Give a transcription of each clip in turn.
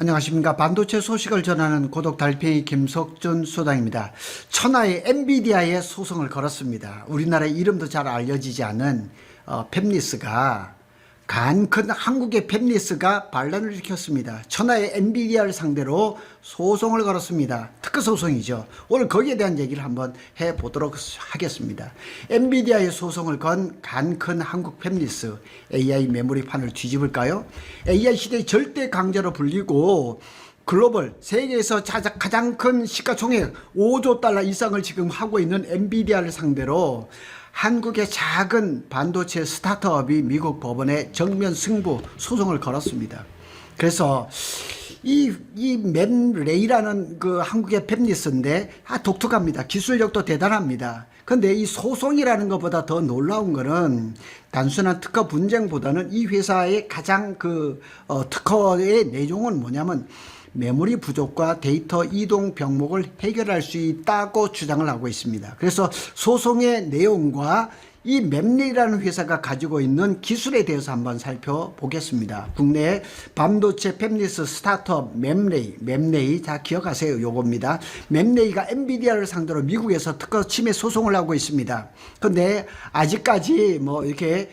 안녕하십니까. 반도체 소식을 전하는 고독 달팽이 김석준 소장입니다. 천하의 엔비디아에 소송을 걸었습니다. 우리나라의 이름도 잘 알려지지 않은 팹리스가 큰 한국의 팹리스가 반란을 일으켰습니다. 천하의 엔비디아를 상대로 소송을 걸었습니다. 특허 소송이죠. 오늘 거기에 대한 얘기를 한번 해보도록 하겠습니다. 엔비디아의 소송을 건 큰 한국 팹리스, AI 메모리판을 뒤집을까요? AI 시대의 절대 강자로 불리고 글로벌 세계에서 가장 큰 시가총액 5조 달러 이상을 지금 하고 있는 엔비디아를 상대로 한국의 작은 반도체 스타트업이 미국 법원에 정면 승부 소송을 걸었습니다. 그래서 이 맵레이라는 그 한국의 팹리스인데 독특합니다. 기술력도 대단합니다. 근데 이 소송이라는 것보다 더 놀라운 거는 단순한 특허 분쟁보다는 이 회사의 가장 특허의 내용은 뭐냐면 메모리 부족과 데이터 이동 병목을 해결할 수 있다고 주장을 하고 있습니다. 그래서 소송의 내용과 이 맵레이라는 회사가 가지고 있는 기술에 대해서 한번 살펴보겠습니다. 국내 반도체 팹리스 스타트업 맵레이 다 기억하세요. 요겁니다. 맵레이가 엔비디아를 상대로 미국에서 특허 침해 소송을 하고 있습니다. 근데 아직까지 이렇게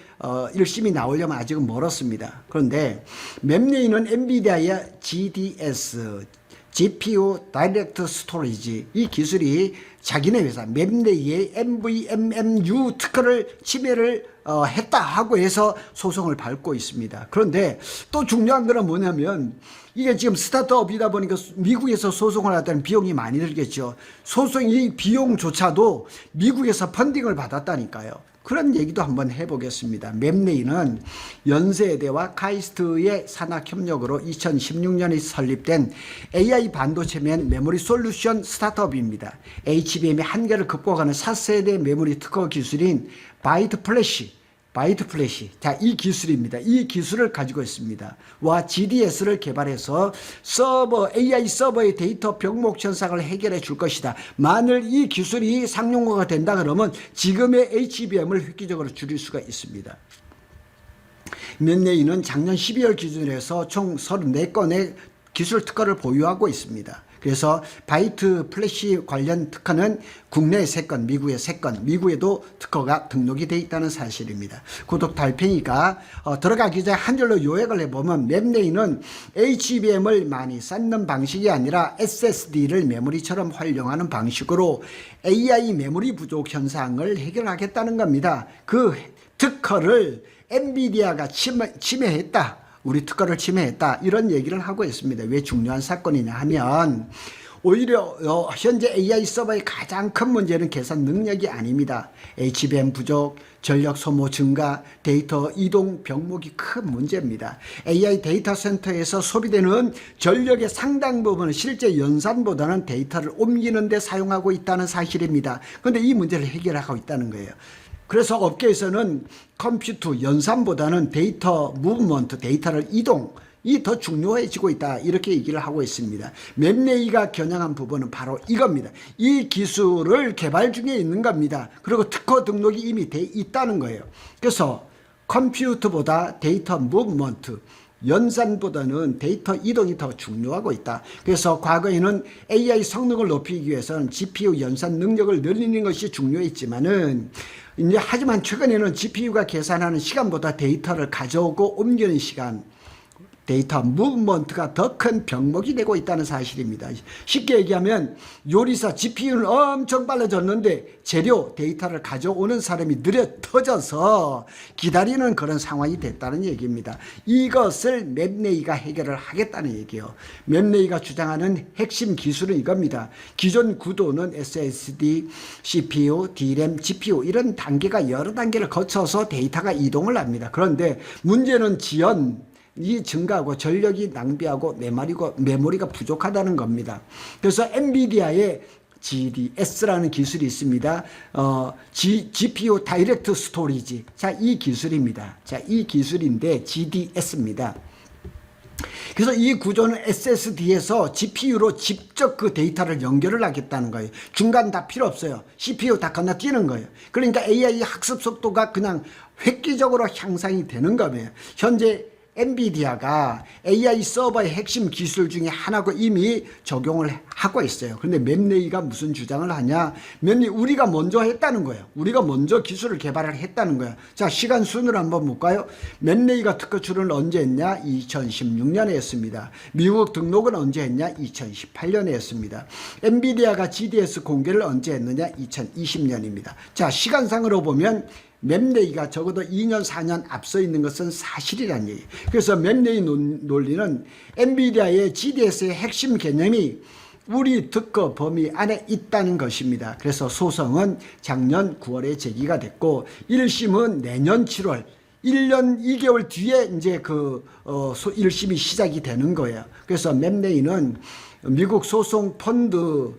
일심이 나오려면 아직은 멀었습니다. 그런데 맵레이는 엔비디아의 GDS GPU 다이렉트 스토리지 이 기술이 자기네 회사 맵레이의 NVMMU 특허를 침해를 했다 하고 해서 소송을 밟고 있습니다. 그런데 또 중요한 거는 뭐냐면 이게 지금 스타트업이다 보니까 미국에서 소송을 하다는 비용이 많이 들겠죠. 소송 이 비용조차도 미국에서 펀딩을 받았다니까요. 그런 얘기도 한번 해보겠습니다. 맵레이는 연세대와 카이스트의 산학협력으로 2016년에 설립된 AI 반도체 메모리 솔루션 스타트업입니다. HBM의 한계를 극복하는 4세대 메모리 특허 기술인 바이트 플래시. 자, 이 기술입니다. 이 기술을 가지고 있습니다. 와 GDS를 개발해서 AI 서버의 데이터 병목 현상을 해결해 줄 것이다. 만일 이 기술이 상용화가 된다 그러면 지금의 HBM을 획기적으로 줄일 수가 있습니다. 맵레이는 작년 12월 기준으로 해서 총 34건의 기술 특허를 보유하고 있습니다. 그래서 바이트 플래시 관련 특허는 국내에 3건, 미국에 3건, 미국에도 특허가 등록이 되어 있다는 사실입니다. 고독 달팽이가 들어가기 전에 한 줄로 요약을 해보면 맵레이는 HBM을 많이 쌓는 방식이 아니라 SSD를 메모리처럼 활용하는 방식으로 AI 메모리 부족 현상을 해결하겠다는 겁니다. 그 특허를 엔비디아가 침해했다. 우리 특허를 침해했다 이런 얘기를 하고 있습니다. 왜 중요한 사건이냐 하면 오히려 현재 AI 서버의 가장 큰 문제는 계산 능력이 아닙니다. HBM 부족, 전력 소모 증가, 데이터 이동 병목이 큰 문제입니다. AI 데이터 센터에서 소비되는 전력의 상당 부분은 실제 연산보다는 데이터를 옮기는 데 사용하고 있다는 사실입니다. 그런데 이 문제를 해결하고 있다는 거예요. 그래서 업계에서는 컴퓨터 연산보다는 데이터 무브먼트, 데이터를 이동이 더 중요해지고 있다 이렇게 얘기를 하고 있습니다. 맵레이가 겨냥한 부분은 바로 이겁니다. 이 기술을 개발 중에 있는 겁니다. 그리고 특허 등록이 이미 돼 있다는 거예요. 그래서 컴퓨터보다 데이터 무브먼트 연산보다는 데이터 이동이 더 중요하고 있다. 그래서 과거에는 AI 성능을 높이기 위해서는 GPU 연산 능력을 늘리는 것이 중요했지만은 하지만 최근에는 GPU가 계산하는 시간보다 데이터를 가져오고 옮기는 시간, 데이터 무브먼트가 더 큰 병목이 되고 있다는 사실입니다. 쉽게 얘기하면 요리사 GPU는 엄청 빨라졌는데 재료 데이터를 가져오는 사람이 느려 터져서 기다리는 그런 상황이 됐다는 얘기입니다. 이것을 맵레이가 해결을 하겠다는 얘기예요. 맵레이가 주장하는 핵심 기술은 이겁니다. 기존 구도는 SSD, CPU, DRAM, GPU 이런 단계가 여러 단계를 거쳐서 데이터가 이동을 합니다. 그런데 문제는 이 증가하고 전력이 낭비하고 메모리가 부족하다는 겁니다. 그래서 엔비디아의 GDS라는 기술이 있습니다. GPU 다이렉트 스토리지. 자, 이 기술입니다. 자, 이 기술인데 GDS입니다. 그래서 이 구조는 SSD에서 GPU로 직접 그 데이터를 연결을 하겠다는 거예요. 중간 다 필요 없어요. CPU 다 건너뛰는 거예요. 그러니까 AI 학습 속도가 그냥 획기적으로 향상이 되는 거예요. 현재 엔비디아가 AI 서버의 핵심 기술 중에 하나고 이미 적용을 하고 있어요. 그런데 맵레이가 무슨 주장을 하냐? 맵레이 우리가 먼저 했다는 거예요. 우리가 먼저 기술을 개발을 했다는 거예요. 자, 시간 순으로 한번 볼까요? 맵레이가 특허 출원을 언제 했냐? 2016년에 했습니다. 미국 등록은 언제 했냐? 2018년에 했습니다. 엔비디아가 GDS 공개를 언제 했느냐? 2020년입니다. 자, 시간상으로 보면 맵레이가 적어도 2년 4년 앞서 있는 것은 사실이라는 얘기예요. 그래서 맵레이 논리는 엔비디아의 GDS의 핵심 개념이 우리 특허 범위 안에 있다는 것입니다. 그래서 소송은 작년 9월에 제기가 됐고 1심은 내년 7월 1년 2개월 뒤에 이제 1심이 시작이 되는 거예요. 그래서 맵레이는 미국 소송 펀드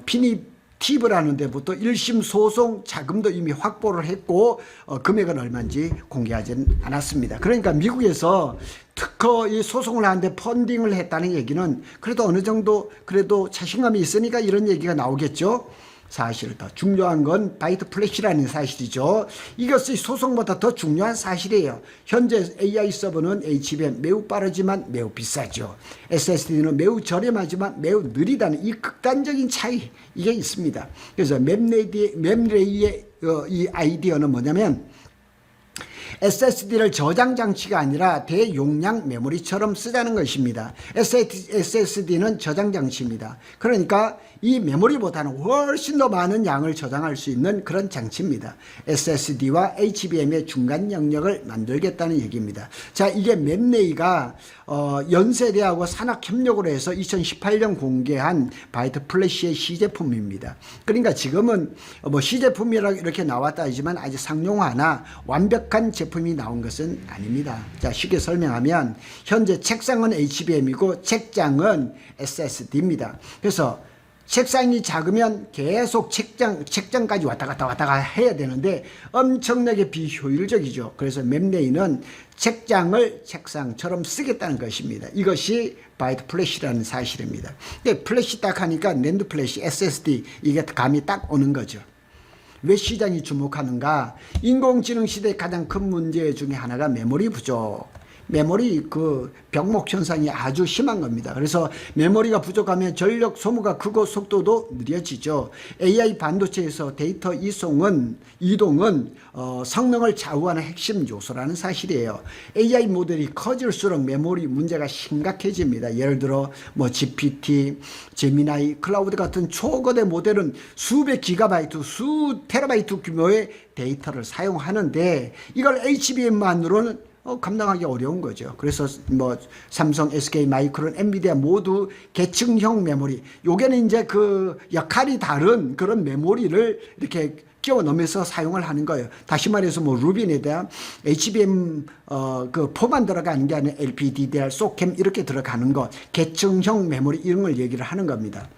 피니티브라는 데부터 1심 소송 자금도 이미 확보를 했고 금액은 얼마인지 공개하지는 않았습니다. 그러니까 미국에서 특허 이 소송을 하는데 펀딩을 했다는 얘기는 그래도 어느 정도 그래도 자신감이 있으니까 이런 얘기가 나오겠죠. 사실 더 중요한 건 바이트 플래시라는 사실이죠. 이것이 소송보다 더 중요한 사실이에요. 현재 AI 서버는 HBM 매우 빠르지만 매우 비싸죠. SSD는 매우 저렴하지만 매우 느리다는 이 극단적인 차이 이게 있습니다. 그래서 맵레이의 이 아이디어는 뭐냐면 SSD를 저장 장치가 아니라 대용량 메모리처럼 쓰자는 것입니다. SSD는 저장 장치입니다. 그러니까 이 메모리보다는 훨씬 더 많은 양을 저장할 수 있는 그런 장치입니다. SSD와 HBM의 중간 영역을 만들겠다는 얘기입니다. 자, 이게 맵레이가 연세대하고 산학협력으로 해서 2018년 공개한 바이트 플래시의 시제품입니다. 그러니까 지금은 뭐 시제품이라 이렇게 나왔다 하지만 아직 상용화나 완벽한 제품이 나온 것은 아닙니다. 자, 쉽게 설명하면 현재 책상은 HBM이고 책장은 SSD입니다. 그래서 책상이 작으면 계속 책장까지 왔다 갔다 해야 되는데 엄청나게 비효율적이죠. 그래서 맵레이는 책장을 책상처럼 쓰겠다는 것입니다. 이것이 바이트 플래시라는 사실입니다. 근데 플래시 딱 하니까 낸드 플래시, SSD 이게 감이 딱 오는 거죠. 왜 시장이 주목하는가? 인공지능 시대의 가장 큰 문제 중에 하나가 메모리 부족. 메모리 병목 현상이 아주 심한 겁니다. 그래서 메모리가 부족하면 전력 소모가 크고 속도도 느려지죠. AI 반도체에서 데이터 이동은 성능을 좌우하는 핵심 요소라는 사실이에요. AI 모델이 커질수록 메모리 문제가 심각해집니다. 예를 들어 뭐 GPT, 제미나이, 클라우드 같은 초거대 모델은 수백 기가바이트, 수 테라바이트 규모의 데이터를 사용하는데 이걸 HBM만으로는 감당하기 어려운 거죠. 그래서 뭐 삼성, SK, 마이크론, 엔비디아 모두 계층형 메모리, 요게는 이제 그 역할이 다른 그런 메모리를 이렇게 끼워 넣으면서 사용을 하는 거예요. 다시 말해서 뭐 루빈에다 HBM 그 포만 들어가는 게 아니라 LPDDR, 소캠 이렇게 들어가는 거, 계층형 메모리 이런 걸 얘기를 하는 겁니다.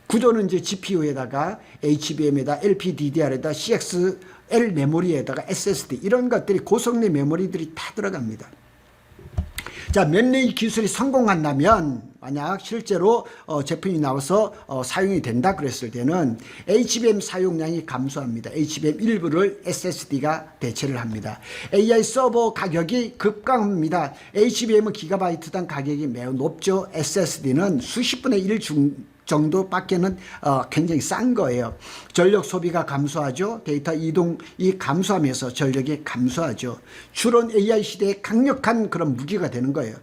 구조는 이제 GPU에다가 HBM에다 LPDDR에다 CXL 메모리에다가 SSD 이런 것들이 고성능 메모리들이 다 들어갑니다. 자, 맵레이 기술이 성공한다면 만약 실제로 제품이 나와서 사용이 된다 그랬을 때는 HBM 사용량이 감소합니다. HBM 일부를 SSD가 대체를 합니다. AI 서버 가격이 급감합니다. HBM은 기가바이트당 가격이 매우 높죠. SSD는 수십 분의 1 정도밖에는 굉장히 싼 거예요. 전력 소비가 감소하죠. 데이터 이동이 감소하면서 전력이 감소하죠. 추론 AI 시대에 강력한 그런 무기가 되는 거예요.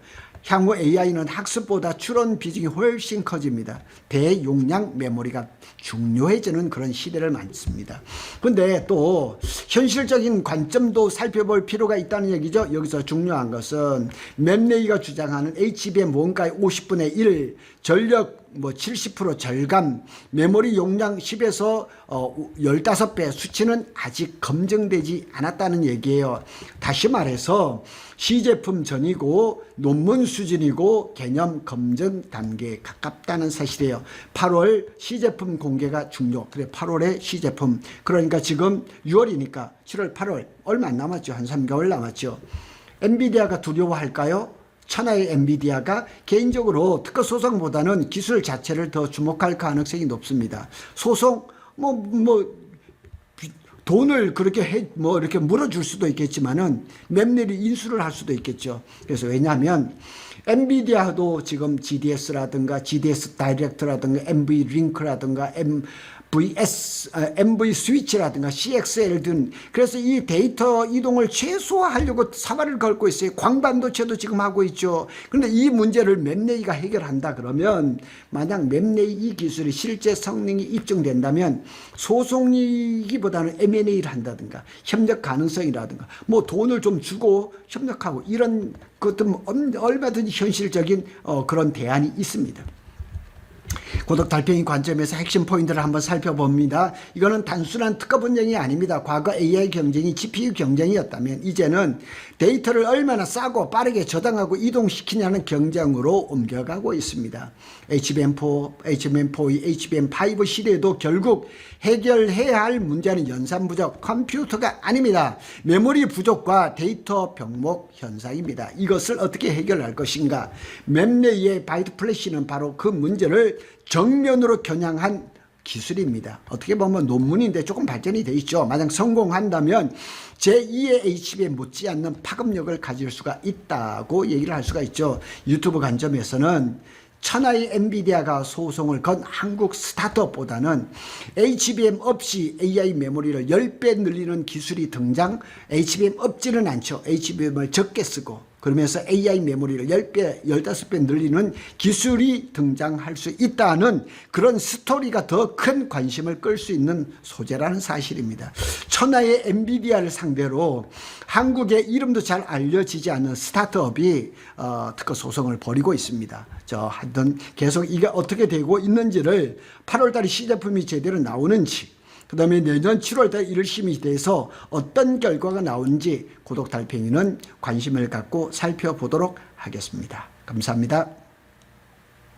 향후 AI는 학습보다 추론 비중이 훨씬 커집니다. 대용량 메모리가 중요해지는 그런 시대를 맞습니다. 그런데 또 현실적인 관점도 살펴볼 필요가 있다는 얘기죠. 여기서 중요한 것은 맵레이가 주장하는 HBM 원가의 50분의 1, 전력 뭐 70% 절감, 메모리 용량 10에서 15배 수치는 아직 검증되지 않았다는 얘기예요. 다시 말해서 시제품 전이고 논문 수준이고 개념 검증 단계에 가깝다는 사실이에요. 8월 시제품 공개가 중요. 그래 8월에 시제품. 그러니까 지금 6월이니까 7월 8월 얼마 안 남았죠. 한 3개월 남았죠. 엔비디아가 두려워할까요? 천하의 엔비디아가 개인적으로 특허 소송보다는 기술 자체를 더 주목할 가능성이 높습니다. 소송 돈을 그렇게 뭐 이렇게 물어줄 수도 있겠지만은 맵넬이 인수를 할 수도 있겠죠. 그래서 왜냐하면 엔비디아도 지금 GDS라든가 GDS 다이렉트라든가 NV 링크라든가 MV 스위치라든가 CXL 등 그래서 이 데이터 이동을 최소화하려고 사활을 걸고 있어요. 광반도체도 지금 하고 있죠. 그런데 이 문제를 맵네이가 해결한다 그러면 만약 맵네이 이 기술이 실제 성능이 입증된다면 소송이기보다는 M&A를 한다든가 협력 가능성이라든가 뭐 돈을 좀 주고 협력하고 이런 것도 얼마든지 현실적인 그런 대안이 있습니다. 고덕 달팽이 관점에서 핵심 포인트를 한번 살펴봅니다. 이거는 단순한 특허 분쟁이 아닙니다. 과거 AI 경쟁이 GPU 경쟁이었다면 이제는 데이터를 얼마나 싸고 빠르게 저장하고 이동시키냐는 경쟁으로 옮겨가고 있습니다. HBM4, HBM4E, HBM5 시대에도 결국 해결해야 할 문제는 연산 부족, 컴퓨터가 아닙니다. 메모리 부족과 데이터 병목 현상입니다. 이것을 어떻게 해결할 것인가? 맵네이의 바이트 플래시는 바로 그 문제를 정면으로 겨냥한 기술입니다. 어떻게 보면 논문인데 조금 발전이 돼 있죠. 만약 성공한다면 제2의 HBM 못지않는 파급력을 가질 수가 있다고 얘기를 할 수가 있죠. 유튜브 관점에서는 천하의 엔비디아가 소송을 건 한국 스타트업보다는 HBM 없이 AI 메모리를 10배 늘리는 기술이 등장, HBM 없지는 않죠. HBM을 적게 쓰고 그러면서 AI 메모리를 10배, 15배 늘리는 기술이 등장할 수 있다는 그런 스토리가 더 큰 관심을 끌 수 있는 소재라는 사실입니다. 천하의 엔비디아를 상대로 한국의 이름도 잘 알려지지 않는 스타트업이 특허 소송을 벌이고 있습니다. 하여튼 계속 이게 어떻게 되고 있는지를 8월달에 시제품이 제대로 나오는지 그 다음에 내년 7월달 1월 심의 돼서 어떤 결과가 나오는지 고독달팽이는 관심을 갖고 살펴보도록 하겠습니다. 감사합니다.